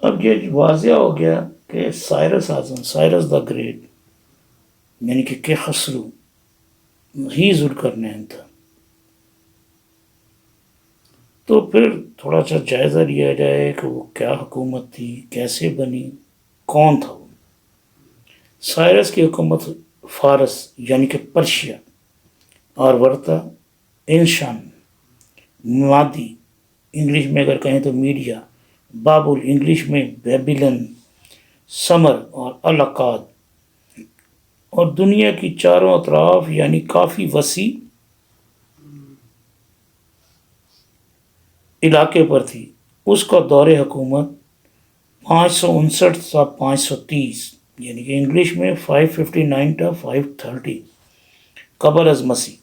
اب یہ واضح ہو گیا کہ Cyrus Azam, Cyrus the great, یعنی کہ خسرو ہی ذو القرنین تھا. تو پھر تھوڑا سا جائزہ لیا جائے کہ وہ کیا حکومت تھی، کیسے بنی، کون تھا وہ. سائرس کی حکومت فارس یعنی کہ پرشیا، اور ورتا انشان، مادی انگلش میں اگر کہیں تو میڈیا، بابل انگلش میں بیبیلن، سمر اور الاقاد، اور دنیا کی چاروں اطراف یعنی کافی وسیع علاقے پر تھی. اس کا دور حکومت 559 تا 530 یعنی کہ انگلش میں 559 تا 530 قبل از مسیح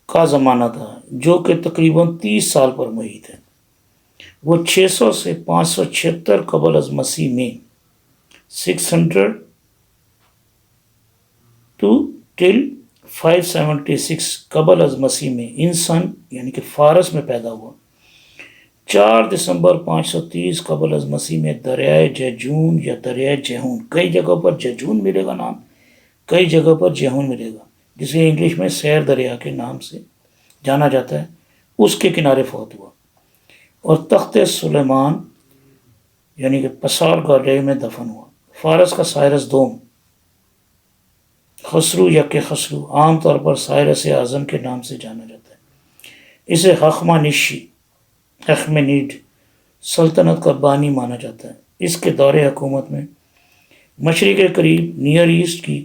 کا زمانہ تھا، جو کہ تقریباً 30 سال پر محیط ہے. وہ 600 سے 576 قبل از مسیح میں 600 to till 576 قبل از مسیح میں انسان یعنی کہ فارس میں پیدا ہوا. 4 دسمبر 530 قبل از مسیح میں دریائے جیجون یا دریائے جیہون، کئی جگہوں پر جیجون ملے گا نام، کئی جگہ پر جیہون ملے گا، جسے انگلش میں سیر دریا کے نام سے جانا جاتا ہے، اس کے کنارے فوت ہوا. اور تخت سلیمان یعنی کہ پسال گالے میں دفن ہوا. فارس کا سائرس دوم، خسرو یا کہ خسرو، عام طور پر سائرس اعظم کے نام سے جانا جاتا ہے. اسے حخمنید سلطنت کا بانی مانا جاتا ہے. اس کے دور حکومت میں مشرق کے قریب نیئر ایسٹ کی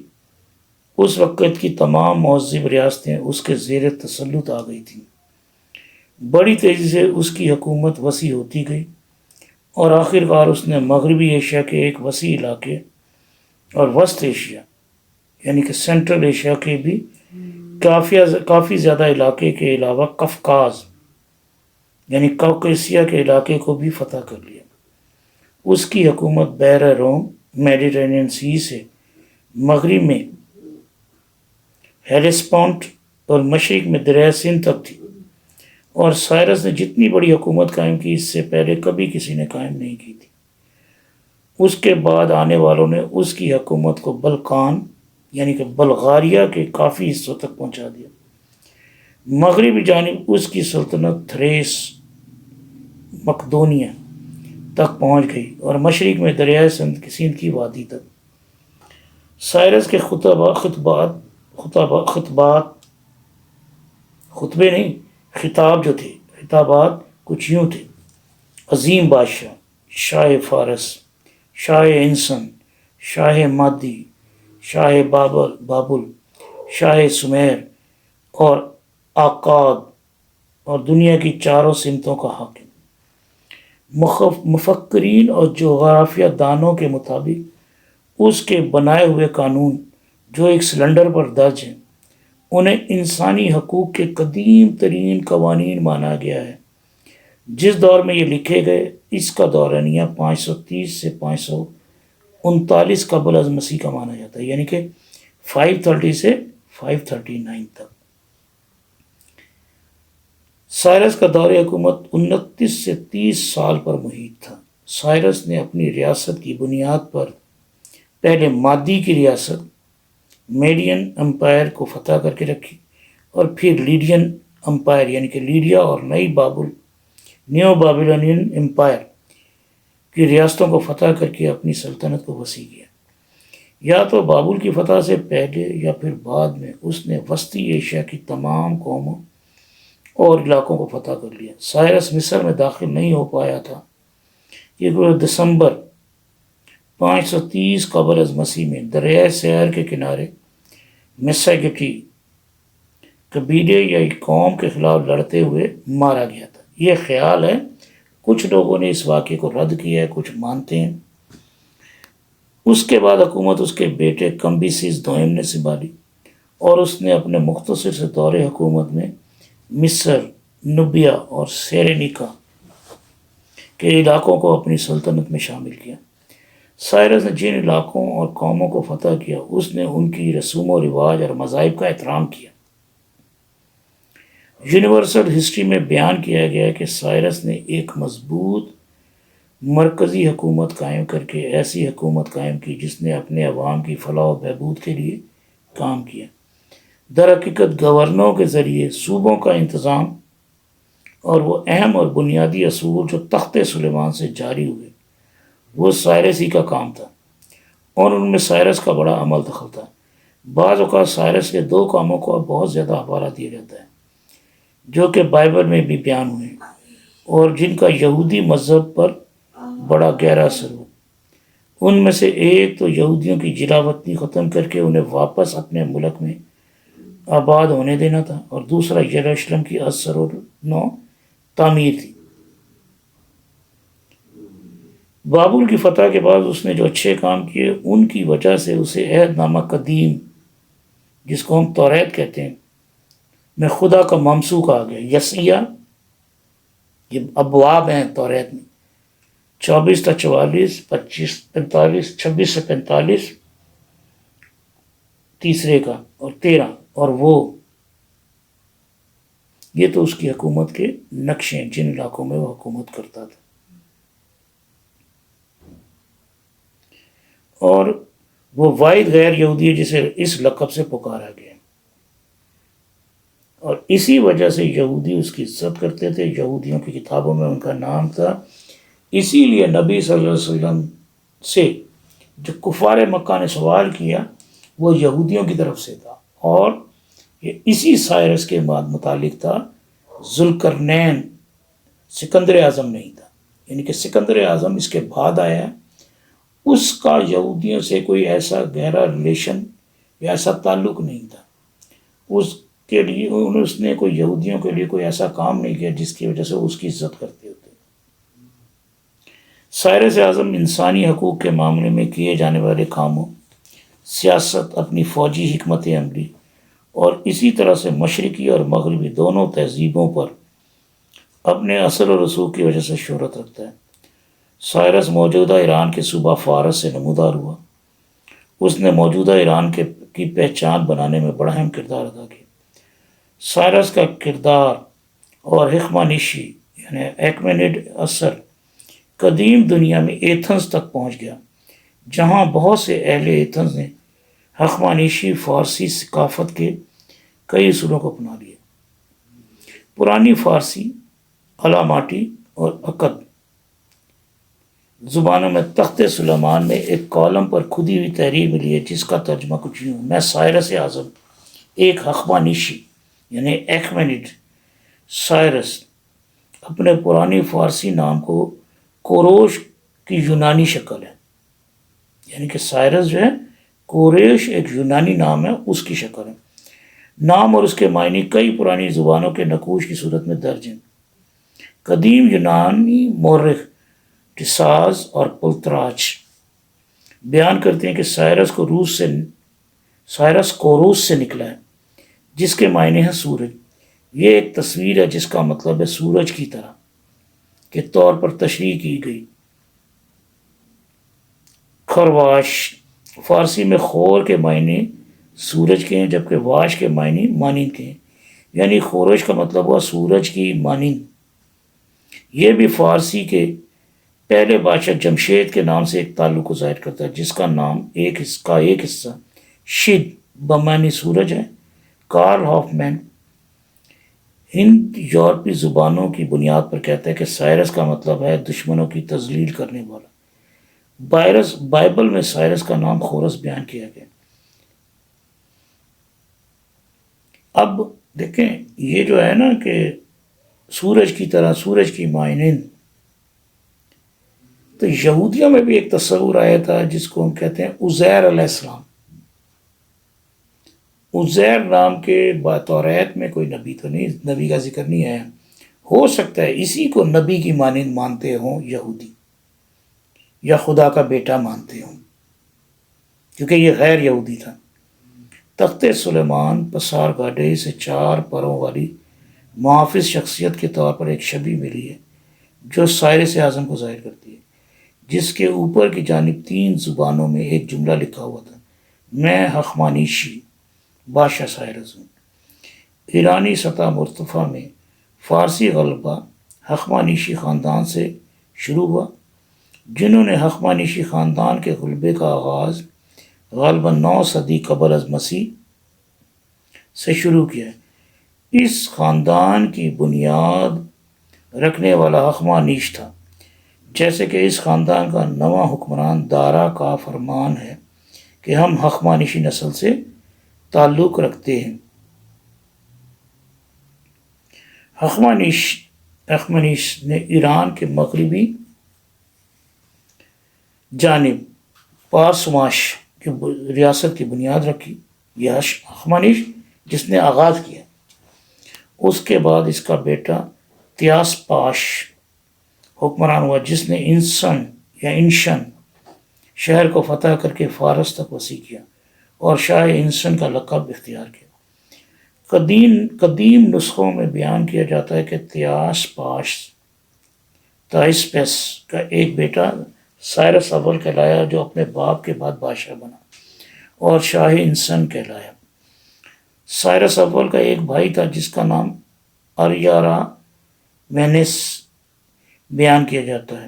اس وقت کی تمام مہذب ریاستیں اس کے زیر تسلط آ گئی تھیں. بڑی تیزی سے اس کی حکومت وسیع ہوتی گئی اور آخر کار اس نے مغربی ایشیا کے ایک وسیع علاقے اور وسط ایشیا یعنی کہ سینٹرل ایشیا کے بھی کافی زیادہ علاقے کے علاوہ قفقاز یعنی کوکیسیا کے علاقے کو بھی فتح کر لیا. اس کی حکومت بحیرہ روم، میڈیٹرینین سی سے مغرب میں ہیلیسپونٹ اور مشرق میں دریائے سندھ تک تھی. اور سائرس نے جتنی بڑی حکومت قائم کی اس سے پہلے کبھی کسی نے قائم نہیں کی تھی. اس کے بعد آنے والوں نے اس کی حکومت کو بلقان یعنی کہ بلغاریہ کے کافی حصوں تک پہنچا دیا. مغربی جانب اس کی سلطنت تھریس، مقدونیہ تک پہنچ گئی اور مشرق میں دریائے سندھ کی وادی تک. سائرس کے خطاب جو تھے، خطابات کچھ یوں تھے: عظیم بادشاہ، شاہ فارس، شاہ انسن، شاہ مادی، شاہ بابل، شاہ سمیر اور آکاد، اور دنیا کی چاروں سمتوں کا حاکم. مفکرین اور جغرافیہ دانوں کے مطابق اس کے بنائے ہوئے قانون جو ایک سلنڈر پر درج ہیں انہیں انسانی حقوق کے قدیم ترین قوانین مانا گیا ہے. جس دور میں یہ لکھے گئے اس کا دورانیہ 530 سے 539 قبل از مسیح کا مانا جاتا ہے، یعنی کہ 530 سے 539 تک. سائرس کا دور حکومت 29 سے 30 سال پر محیط تھا. سائرس نے اپنی ریاست کی بنیاد پر پہلے مادی کی ریاست میڈین امپائر کو فتح کر کے رکھی، اور پھر لیڈین امپائر یعنی کہ لیڈیا اور نیو بابلونین امپائر کی ریاستوں کو فتح کر کے اپنی سلطنت کو وسیع کیا. یا تو بابل کی فتح سے پہلے یا پھر بعد میں اس نے وسطی ایشیا کی تمام قوموں اور علاقوں کو فتح کر لیا. سائرس مصر میں داخل نہیں ہو پایا تھا کہ دسمبر 530 قبل از مسیح میں دریائے سیر کے کنارے میساگٹی قبیلے یا قوم کے خلاف لڑتے ہوئے مارا گیا تھا. یہ خیال ہے، کچھ لوگوں نے اس واقعے کو رد کیا ہے، کچھ مانتے ہیں. اس کے بعد حکومت اس کے بیٹے کمبیسیس دوئم نے سنبھالی اور اس نے اپنے مختصر سے دور حکومت میں مصر، نوبیا اور سیرینیکا کے علاقوں کو اپنی سلطنت میں شامل کیا. سائرس نے جن علاقوں اور قوموں کو فتح کیا اس نے ان کی رسوم و رواج اور مذاہب کا احترام کیا. یونیورسل ہسٹری میں بیان کیا گیا ہے کہ سائرس نے ایک مضبوط مرکزی حکومت قائم کر کے ایسی حکومت قائم کی جس نے اپنے عوام کی فلاح و بہبود کے لیے کام کیا۔ در حقیقت گورنروں کے ذریعے صوبوں کا انتظام اور وہ اہم اور بنیادی اصول جو تخت سلیمان سے جاری ہوئے وہ سائرس ہی کا کام تھا، اور ان میں سائرس کا بڑا عمل دخل تھا۔ بعض اوقات سائرس کے دو کاموں کو اب بہت زیادہ حوالہ دیا جاتا ہے جو کہ بائبل میں بھی بیان ہوئے اور جن کا یہودی مذہب پر بڑا گہرا اثر ہوا۔ ان میں سے ایک تو یہودیوں کی جلا وطنی ختم کر کے انہیں واپس اپنے ملک میں آباد ہونے دینا تھا، اور دوسرا یروشلم کی اثر و نو تعمیر تھی۔ بابل کی فتح کے بعد اس نے جو اچھے کام کیے ان کی وجہ سے اسے عہد نامہ قدیم جس کو ہم توریت کہتے ہیں میں خدا کا ممسو کہا گیا۔ یسعیاء، یہ ابواب ہیں توریت میں، 24 تا 44، 25 45، 26 سے 45 تیسرے کا اور 13، اور وہ یہ تو اس کی حکومت کے نقشے جن علاقوں میں وہ حکومت کرتا تھا۔ اور وہ واحد غیر یہودی ہے جسے اس لقب سے پکارا گیا، اور اسی وجہ سے یہودی اس کی عزت کرتے تھے، یہودیوں کی کتابوں میں ان کا نام تھا۔ اسی لیے نبی صلی اللہ علیہ وسلم سے جو کفار مکہ نے سوال کیا وہ یہودیوں کی طرف سے تھا، اور یہ اسی سائرس کے متعلق تھا۔ ذوالقرنین سکندر اعظم نہیں تھا، یعنی کہ سکندر اعظم اس کے بعد آیا، اس کا یہودیوں سے کوئی ایسا گہرا ریلیشن یا ایسا تعلق نہیں تھا، اس کے لیے اس نے کوئی یہودیوں کے لیے کوئی ایسا کام نہیں کیا جس کی وجہ سے اس کی عزت کرتے ہوتے۔ سائرس اعظم انسانی حقوق کے معاملے میں کیے جانے والے کاموں، سیاست، اپنی فوجی حکمت عملی اور اسی طرح سے مشرقی اور مغربی دونوں تہذیبوں پر اپنے اثر و رسوخ کی وجہ سے شہرت رکھتا ہے۔ سائرس موجودہ ایران کے صوبہ فارس سے نمودار ہوا۔ اس نے موجودہ ایران کی پہچان بنانے میں بڑا اہم کردار ادا کیا۔ سائرس کا کردار اور حکمانشی یعنی ایکمینیڈ اثر قدیم دنیا میں ایتھنز تک پہنچ گیا، جہاں بہت سے اہل ایتھنز نے حکمانشی فارسی ثقافت کے کئی اصولوں کو اپنا لیا۔ پرانی فارسی، علاماٹی اور عقد زبانوں میں تخت سلیمان میں ایک کالم پر کھدی ہوئی تحریر ملی ہے جس کا ترجمہ کچھ یوں: میں سائرس اعظم ایک حکمانشی یعنی ایکمینیڈ سائرس اپنے پرانی فارسی نام کو کوروش کی یونانی شکل ہے، یعنی کہ سائرس جو ہے کوریش ایک یونانی نام ہے، اس کی شکل ہے۔ نام اور اس کے معنی کئی پرانی زبانوں کے نقوش کی صورت میں درج ہیں۔ قدیم یونانی مورخ ٹساز اور پلتراچ بیان کرتے ہیں کہ سائرس کوروس سے نکلا ہے، جس کے معنی ہے سورج۔ یہ ایک تصویر ہے جس کا مطلب ہے سورج کی طرح کے طور پر تشریح کی گئی۔ خرواش فارسی میں خور کے معنی سورج کے ہیں، جبکہ واش کے معنی مانند کے ہیں، یعنی خورش کا مطلب ہوا سورج کی مانند۔ یہ بھی فارسی کے پہلے بادشاہ جمشید کے نام سے ایک تعلق کو ظاہر کرتا ہے، جس کا نام ایک حصہ شد بمعنی سورج ہے۔ کارل ہافمین ہند یورپی زبانوں کی بنیاد پر کہتا ہے کہ سائرس کا مطلب ہے دشمنوں کی تذلیل کرنے والا۔ بائبل میں سائرس کا نام خورس بیان کیا گیا۔ اب دیکھیں یہ جو ہے نا کہ سورج کی طرح، سورج کی مانند، تو یہودیوں میں بھی ایک تصور آیا تھا جس کو ہم کہتے ہیں عزیر علیہ السلام۔ عزیر نام کے توریت میں کوئی نبی تو نہیں، نبی کا ذکر نہیں ہے، ہو سکتا ہے اسی کو نبی کی مانند مانتے ہوں یہودی، یا خدا کا بیٹا مانتے ہوں، کیونکہ یہ غیر یہودی تھا۔ تخت سلیمان پسار گاڈے سے 4 پروں والی محافظ شخصیت کے طور پر ایک شبیہ ملی ہے جو سائرس اعظم کو ظاہر کرتی ہے، جس کے اوپر کی جانب 3 زبانوں میں ایک جملہ لکھا ہوا تھا: میں حکمانشی بادشاہ سائرس ہوں۔ ایرانی سطح مرتفع میں فارسی غلبہ حکمانشی خاندان سے شروع ہوا جنہوں نے ہخامنشی خاندان کے غلبے کا آغاز غالباً 9 صدی قبل از مسیح سے شروع کیا ہے۔ اس خاندان کی بنیاد رکھنے والا ہخامنش تھا، جیسے کہ اس خاندان کا نواں حکمران دارا کا فرمان ہے کہ ہم ہخامنشی نسل سے تعلق رکھتے ہیں۔ ہخامنش نے ایران کے مغربی جانب پارسماش کی ریاست کی بنیاد رکھی۔ یہ ہخامنش جس نے آغاز کیا، اس کے بعد اس کا بیٹا تیاسپاش حکمران ہوا، جس نے انشن شہر کو فتح کر کے فارس تک وسیع کیا اور شاہ انسن کا لقب اختیار کیا۔ قدیم نسخوں میں بیان کیا جاتا ہے کہ تائسپس کا ایک بیٹا سائرس اول کہلایا، جو اپنے باپ کے بعد بادشاہ بنا اور شاہ انسن کہلایا۔ سائرس اول کا ایک بھائی تھا جس کا نام اریارا مینس بیان کیا جاتا ہے۔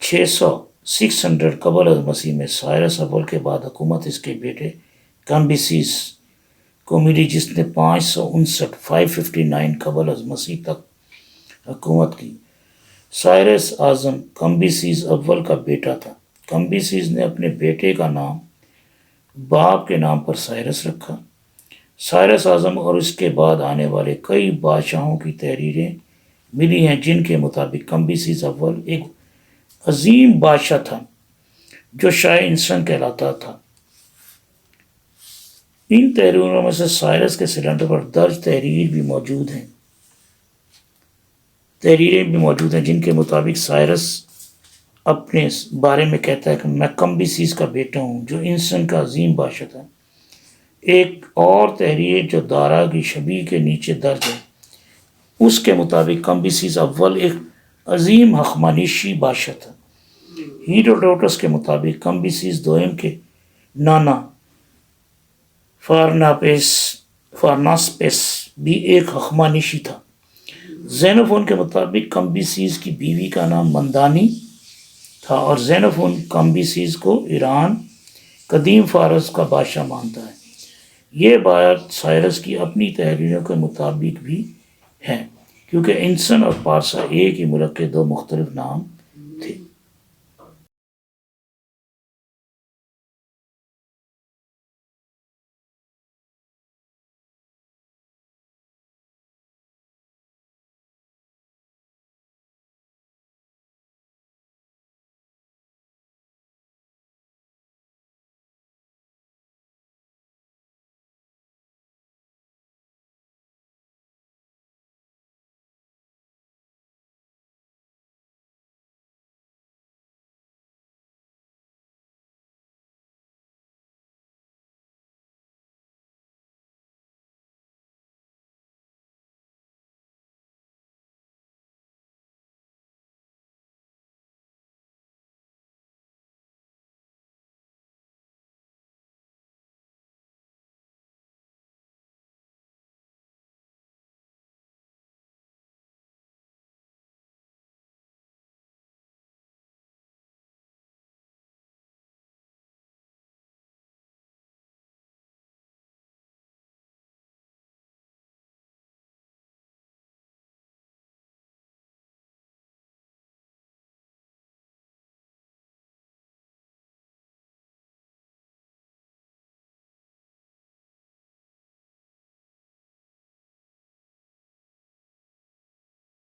600 قبل از مسیح میں سائرس اول کے بعد حکومت اس کے بیٹے کمبیسیس کو ملی، جس نے 559 قبل از مسیح تک حکومت کی۔ سائرس اعظم کمبیسیس اول کا بیٹا تھا۔ کمبیسیس نے اپنے بیٹے کا نام باپ کے نام پر سائرس رکھا۔ سائرس اعظم اور اس کے بعد آنے والے کئی بادشاہوں کی تحریریں ملی ہیں، جن کے مطابق کمبیسیس اول ایک عظیم بادشاہ تھا جو شاہ انسن کہلاتا تھا۔ ان تحریروں میں سے سائرس کے سلنڈر پر درج تحریر بھی موجود ہیں جن کے مطابق سائرس اپنے بارے میں کہتا ہے کہ میں کمبیسیس کا بیٹا ہوں جو انسن کا عظیم بادشاہ تھا۔ ایک اور تحریر جو دارا کی شبیہ کے نیچے درج ہے، اس کے مطابق کمبیسیس اول ایک عظیم ہخامنشی بادشاہ تھا۔ ہیروڈوٹس کے مطابق کمبیسیس دوئم کے نانا فارناسپس بھی ایک ہخامنشی تھا۔ زینوفون کے مطابق کمبیسیس کی بیوی کا نام مندانی تھا، اور زینوفون کمبیسیس کو ایران قدیم فارس کا بادشاہ مانتا ہے۔ یہ بات سائرس کی اپنی تحریروں کے مطابق بھی ہے، کیونکہ انسن اور پارسا ایک ہی ملک کے دو مختلف نام